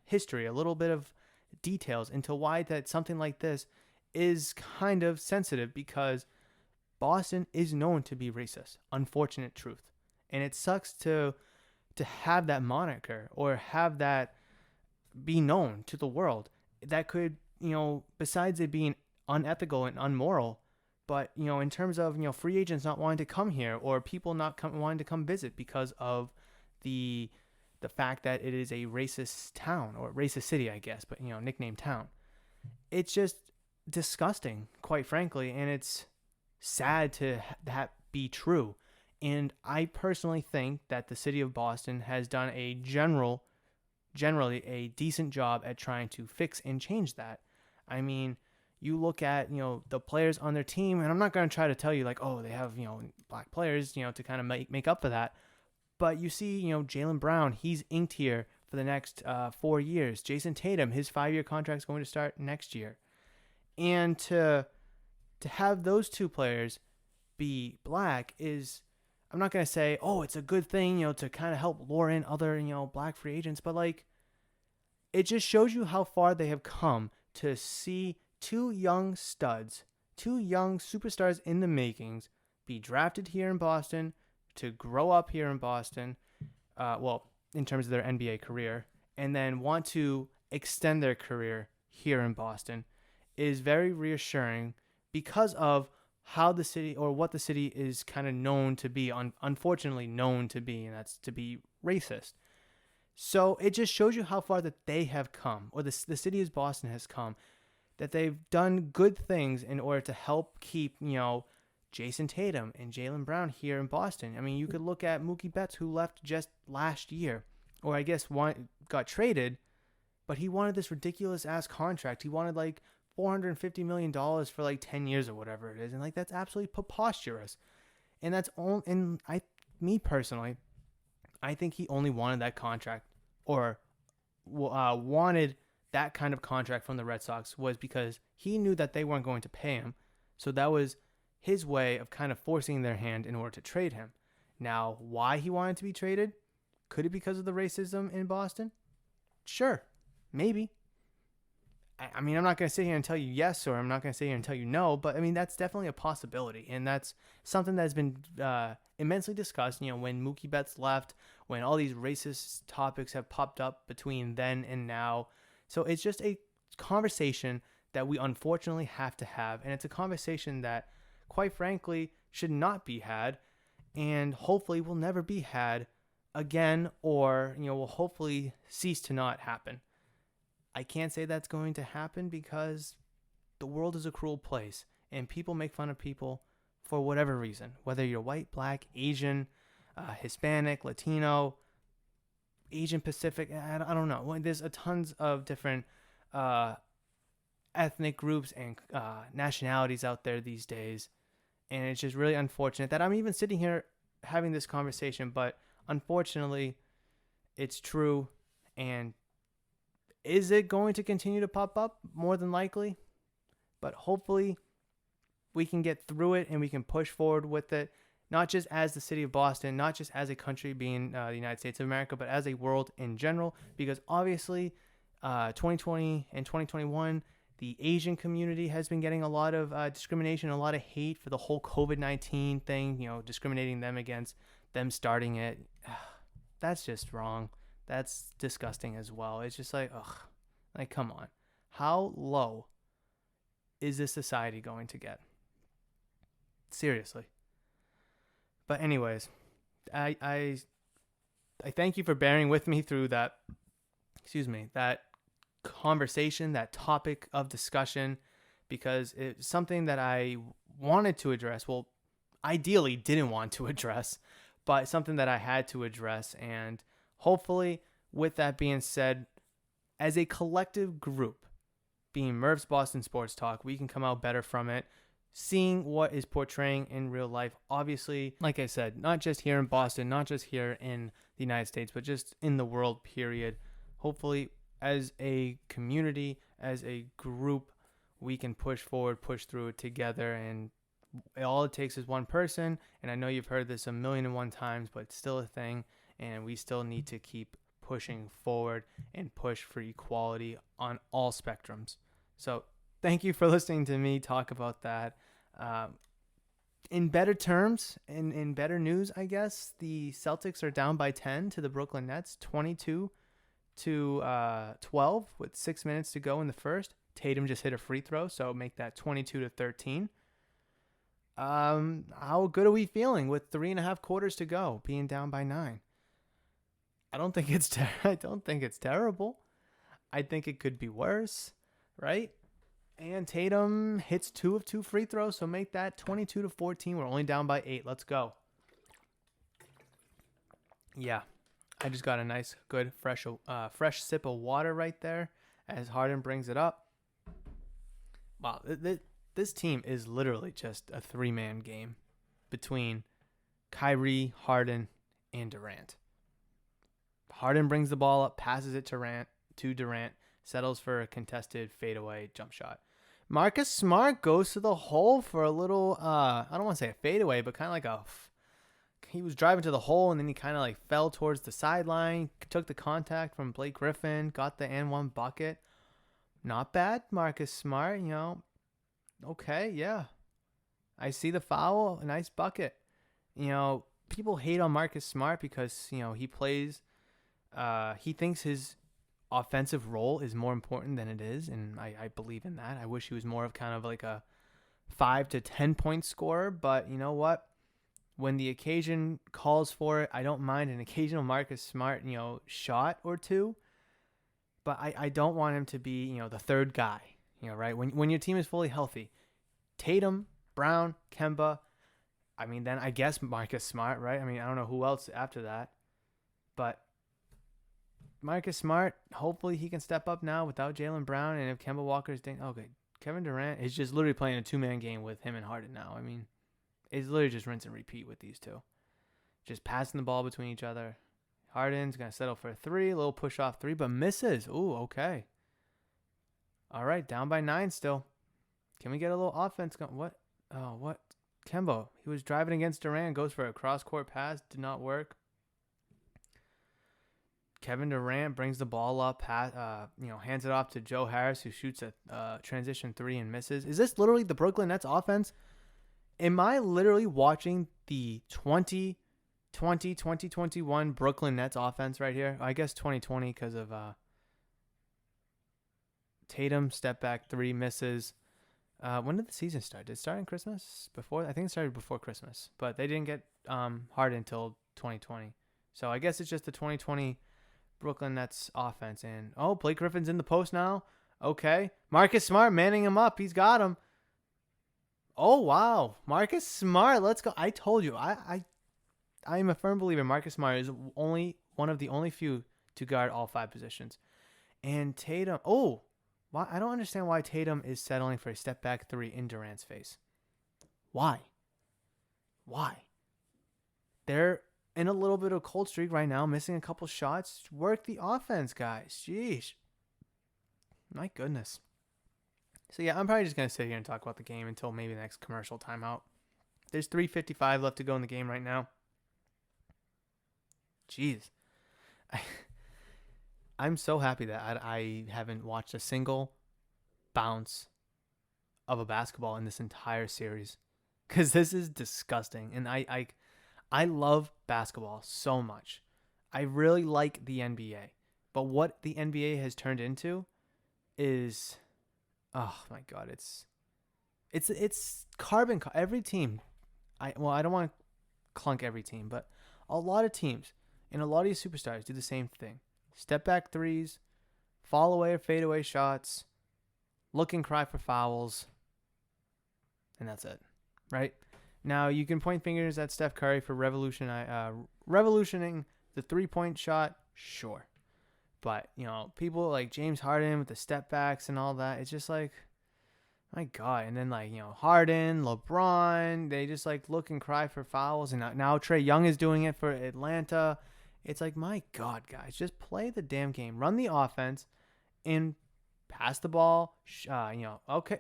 history, a little bit of details into why that something like this is kind of sensitive, because Boston is known to be racist. Unfortunate truth. And it sucks to have that moniker or have that be known to the world. That could, besides it being unethical and unmoral, but, in terms of, free agents not wanting to come here or people not wanting to come visit because of the fact that it is a racist town or racist city, I guess, but, nickname town. It's just disgusting, quite frankly, and it's sad to that be true. And I personally think that the city of Boston has done a generally a decent job at trying to fix and change that. I mean, you look at, the players on their team, and I'm not going to try to tell you they have, black players, to kind of make up for that. But you see, Jaylen Brown, he's inked here for the next 4 years. Jason Tatum, his 5-year contract is going to start next year. And to have those two players be black is, I'm not going to say, it's a good thing, to kind of help lure in other, black free agents. But it just shows you how far they have come to see two young studs, two young superstars in the makings, be drafted here in Boston, to grow up here in Boston, in terms of their NBA career, and then want to extend their career here in Boston is very reassuring because of how the city, or what the city is kind of known to be, unfortunately known to be, and that's to be racist. So it just shows you how far that they have come, or the city of Boston has come, that they've done good things in order to help keep, Jason Tatum and Jaylen Brown here in Boston. I mean, you could look at Mookie Betts, who left just last year, or I guess got traded, but he wanted this ridiculous ass contract. He wanted $450 million for 10 years or whatever it is. And that's absolutely preposterous. And me personally, I think he only wanted that contract, or wanted that kind of contract from the Red Sox, was because he knew that they weren't going to pay him. So that was his way of kind of forcing their hand in order to trade him. Now, why he wanted to be traded? Could it be because of the racism in Boston? Sure, maybe. I mean, I'm not going to sit here and tell you yes, or I'm not going to sit here and tell you no, but I mean, that's definitely a possibility. And that's something that's been immensely discussed, when Mookie Betts left, when all these racist topics have popped up between then and now. So it's just a conversation that we unfortunately have to have. And it's a conversation that, quite frankly, should not be had and hopefully will never be had again, or, will hopefully cease to not happen. I can't say that's going to happen because the world is a cruel place and people make fun of people for whatever reason, whether you're white, black, Asian, Hispanic, Latino, Asian Pacific, I don't know. There's a tons of different ethnic groups and nationalities out there these days. And it's just really unfortunate that I'm even sitting here having this conversation, but unfortunately, it's true. And is it going to continue to pop up? More than likely. But hopefully, we can get through it and we can push forward with it. Not just as the city of Boston, not just as a country being the United States of America, but as a world in general. Because obviously, 2020 and 2021, the Asian community has been getting a lot of discrimination, a lot of hate for the whole COVID-19 thing, discriminating them against them starting it. That's just wrong. That's disgusting as well. It's just like, come on. How low is this society going to get? Seriously. But anyways, I thank you for bearing with me through that conversation, that topic of discussion, because it's something that I wanted to address. Well, ideally didn't want to address, but something that I had to address. And hopefully, with that being said, as a collective group, being Murph's Boston Sports Talk, we can come out better from it. Seeing what is portraying in real life, obviously, like I said, not just here in Boston, not just here in the United States, but just in the world, period. Hopefully, as a community, as a group, we can push forward, push through it together. And all it takes is one person. And I know you've heard this 1,000,001 times, but it's still a thing. And we still need to keep pushing forward and push for equality on all spectrums. So thank you for listening to me talk about that. In better terms, in better news, I guess, the Celtics are down by 10 to the Brooklyn Nets, 22 to 12 with 6 minutes to go in the first. Tatum just hit a free throw, so make that 22 to 13. How good are we feeling with 3.5 quarters to go, being down by 9? I don't think it's terrible. I think it could be worse, right? And Tatum hits 2 of 2 free throws, so make that 22 to 14. We're only down by 8. Let's go. Yeah. I just got a nice, good, fresh sip of water right there as Harden brings it up. Wow, this team is literally just a 3-man game between Kyrie, Harden, and Durant. Harden brings the ball up, passes it to Durant, settles for a contested fadeaway jump shot. Marcus Smart goes to the hole for a little, I don't want to say a fadeaway, but kind of like he was driving to the hole and then he kind of like fell towards the sideline, took the contact from Blake Griffin, got the and-1 bucket. Not bad, Marcus Smart, Okay, yeah. I see the foul, a nice bucket. People hate on Marcus Smart because, he plays, he thinks his offensive role is more important than it is, and I believe in that. I wish he was more of kind of like a 5 to 10 point scorer, but you know what? When the occasion calls for it, I don't mind an occasional Marcus Smart, shot or two, but I don't want him to be, the third guy, right? When your team is fully healthy, Tatum, Brown, Kemba, then I guess Marcus Smart, right? I don't know who else after that, but Marcus Smart, hopefully he can step up now without Jaylen Brown, and if Kemba Walker's okay, Kevin Durant is just literally playing a 2-man game with him and Harden now. It's literally just rinse and repeat with these two. Just passing the ball between each other. Harden's going to settle for a 3, a little push-off 3, but misses. Ooh, okay. All right, down by 9 still. Can we get a little offense going? What? Oh, what? Kemba, he was driving against Durant, goes for a cross-court pass, did not work. Kevin Durant brings the ball up, hands it off to Joe Harris, who shoots a transition 3 and misses. Is this literally the Brooklyn Nets offense? Am I literally watching the 2020-2021 Brooklyn Nets offense right here? I guess 2020 because of Tatum step back three misses. When did the season start? Did it start in Christmas? Before? I think it started before Christmas, but they didn't get Harden until 2020. So I guess it's just the 2020 Brooklyn Nets offense. And Blake Griffin's in the post now. Okay, Marcus Smart manning him up. He's got him. Oh wow, Marcus Smart. Let's go. I told you. I am a firm believer. Marcus Smart is only one of the only few to guard all five positions. And Tatum. Oh, why? I don't understand why Tatum is settling for a step back three in Durant's face. Why? They're in a little bit of a cold streak right now, missing a couple shots. Work the offense, guys. Jeez. My goodness. So, yeah, I'm probably just going to sit here and talk about the game until maybe the next commercial timeout. There's 3:55 left to go in the game right now. Jeez. I'm so happy that I haven't watched a single bounce of a basketball in this entire series. Because this is disgusting. And I love basketball so much. I really like the NBA. But what the NBA has turned into is, oh my God, it's carbon. Every team, I don't want to clunk every team, but a lot of teams and a lot of these superstars do the same thing. Step back threes, fall away or fade away shots, look and cry for fouls, and that's it, right? Now, you can point fingers at Steph Curry for revolutioning the three-point shot, sure. But, people like James Harden with the step backs and all that, it's just like, my God. And then, Harden, LeBron, they just, look and cry for fouls. And now Trae Young is doing it for Atlanta. It's like, my God, guys, just play the damn game. Run the offense and pass the ball. Okay.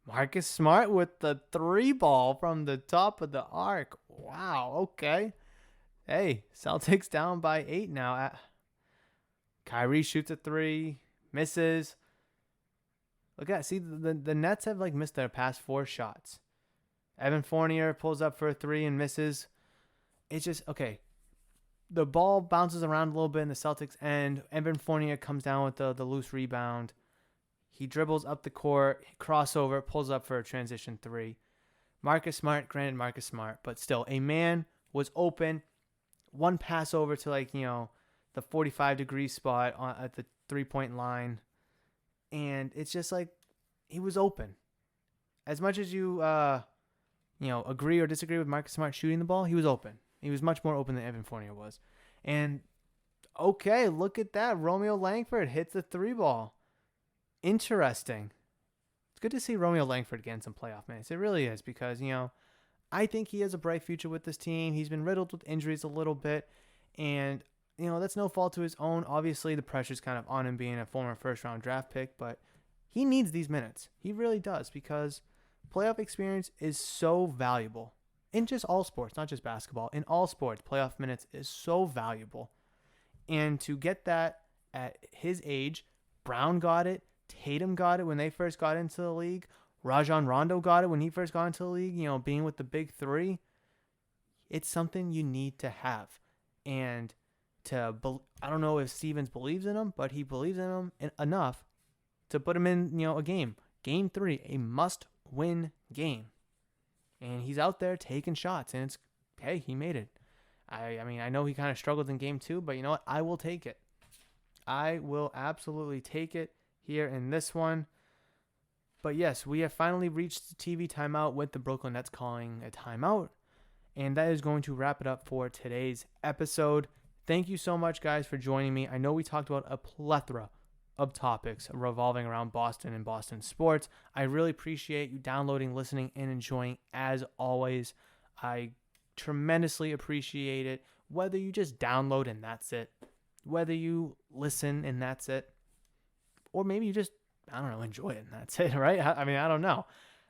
Marcus Smart with the three ball from the top of the arc. Wow, okay. Hey, Celtics down by 8 now. Kyrie shoots a three, misses. Look at that. See, the Nets have missed their past 4 shots. Evan Fournier pulls up for a three and misses. It's just, okay. The ball bounces around a little bit in the Celtics end. Evan Fournier comes down with the loose rebound. He dribbles up the court, crossover, pulls up for a transition three. Marcus Smart, but still, a man was open. One pass over to the 45-degree spot at the 3-point line. And it's just he was open. As much as you, agree or disagree with Marcus Smart shooting the ball, he was open. He was much more open than Evan Fournier was. And, okay, look at that. Romeo Langford hits the three ball. Interesting. It's good to see Romeo Langford get in some playoff minutes. It really is because, I think he has a bright future with this team. He's been riddled with injuries a little bit. And, that's no fault to his own. Obviously, the pressure's kind of on him being a former first-round draft pick. But he needs these minutes. He really does because playoff experience is so valuable. In just all sports, not just basketball. In all sports, playoff minutes is so valuable. And to get that at his age, Brown got it. Tatum got it when they first got into the league. Rajon Rondo got it when he first got into the league, being with the big three. It's something you need to have. And I don't know if Stevens believes in him, but he believes in him enough to put him in, a game. Game 3, a must-win game. And he's out there taking shots, and he made it. I know he kind of struggled in game 2, but you know what? I will take it. I will absolutely take it here in this one. But yes, we have finally reached the TV timeout with the Brooklyn Nets calling a timeout. And that is going to wrap it up for today's episode. Thank you so much, guys, for joining me. I know we talked about a plethora of topics revolving around Boston and Boston sports. I really appreciate you downloading, listening, and enjoying as always. I tremendously appreciate it. Whether you just download and that's it. Whether you listen and that's it. Or maybe you just, enjoy it and that's it, right? I don't know.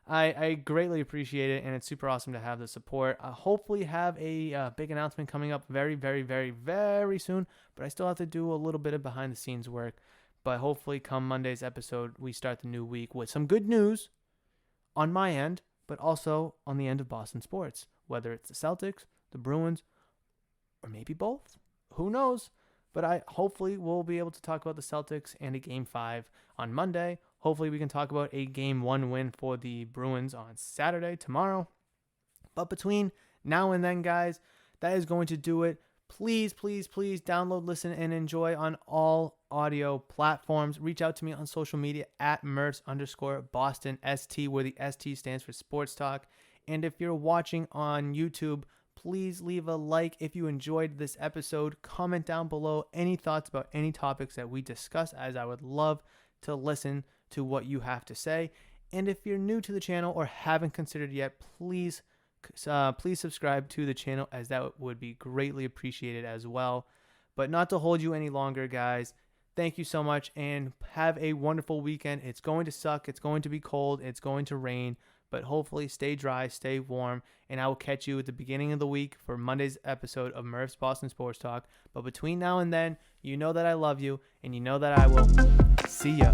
I greatly appreciate it, and it's super awesome to have the support. Hopefully have a big announcement coming up very, very, very, very soon, but I still have to do a little bit of behind-the-scenes work. But hopefully come Monday's episode, we start the new week with some good news on my end, but also on the end of Boston sports, whether it's the Celtics, the Bruins, or maybe both. Who knows? But hopefully we'll be able to talk about the Celtics and a Game 5 on Monday. Hopefully we can talk about a Game 1 win for the Bruins on Saturday, tomorrow. But between now and then, guys, that is going to do it. Please, please, please download, listen, and enjoy on all audio platforms. Reach out to me on social media at Murphs_BostonST, where the ST stands for Sports Talk. And if you're watching on YouTube, please leave a like if you enjoyed this episode. Comment down below any thoughts about any topics that we discuss, as I would love to listen to what you have to say. And if you're new to the channel or haven't considered yet, please subscribe to the channel, as that would be greatly appreciated as well. But not to hold you any longer, guys, thank you so much and have a wonderful weekend. It's going to suck, it's going to be cold, it's going to rain, but hopefully stay dry, stay warm, and I will catch you at the beginning of the week for Monday's episode of Murph's Boston Sports Talk. But between now and then, you know that I love you, and you know that I will see ya.